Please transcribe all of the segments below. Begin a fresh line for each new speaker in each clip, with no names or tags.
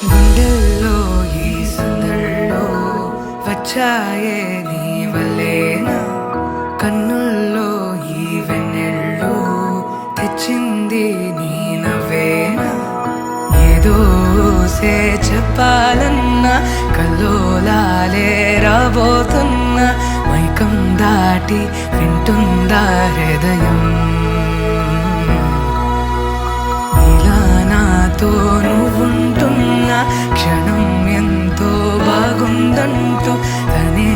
గుండెల్లో ఈ సందల్లో వచ్చాయే నీ వల్లేనా, కన్నుల్లో ఈ వెన్నెళ్ళు తెచ్చింది నీ నవ్వేనా. ఏదో సే చెప్పాలన్నా కల్లోలాలే రాబోతున్నా, మైకం దాటి వింటుందా హృదయం. ఇలా నాతో నువ్వుంటున్న క్షణం ఎంతో బాగుందంటూ తనే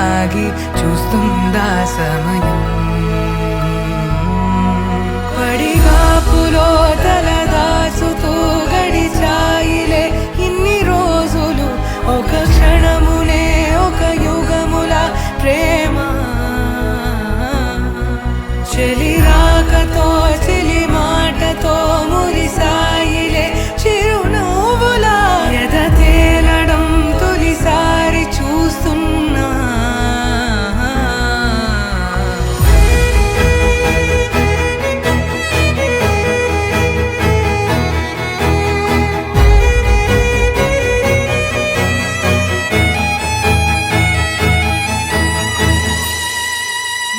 ఆగి చూస్తుందా సమయం. పడిగాపులో తలదాచుతూ గడిచాయిలే ఇన్ని రోజులు, ఒక క్షణమునే ఒక యుగముల ప్రేమ. చెలి రాకతో చెలి మాటతో మురిసాయిలే చిరునవ్వులా, ఎద తేలడం తొలిసారి చూస్తున్నా.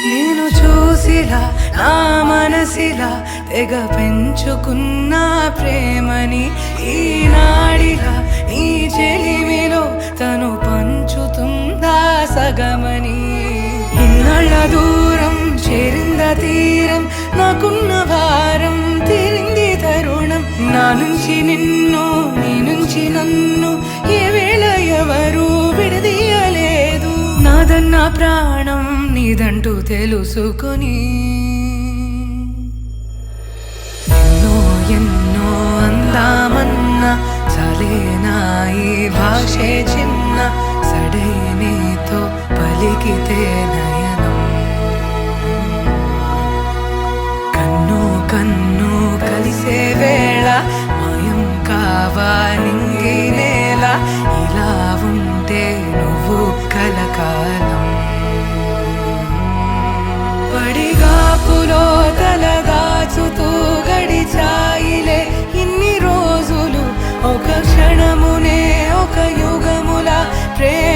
నేను చూసిలా నా మనసిలా తెగ పెంచుకున్న ప్రేమని ఈనాడిలా ఈ చెలిమిలో తను పంచుతుందా సగమని. ఇన్నాళ్ళ దూరం చేరింద తీరం, నాకున్న భారం తీరింది తరుణం. నా నుంచి నిన్ను నీ నుంచి నన్ను ఏ వేళ ఎవరు విడదీయలేదు. నాదన్న ప్రాణం నీదంటూ తెలుసుకొని ఎన్నో ఎన్నో అందామన్నా చాలేనా ఈ భాషే చిన్న. సడైనేతో పలికితే నయనం, కన్ను కన్ను కలిసే వేళ మాయం కావా నింగి నేల. ఇలా ఉంటే నువ్వు కలకాలం. పడిగాపులో తలదాచుతూ గడిచాయిలే ఇన్ని రోజులు, ఒక క్షణమునే ఒక యుగముల ప్రేమ.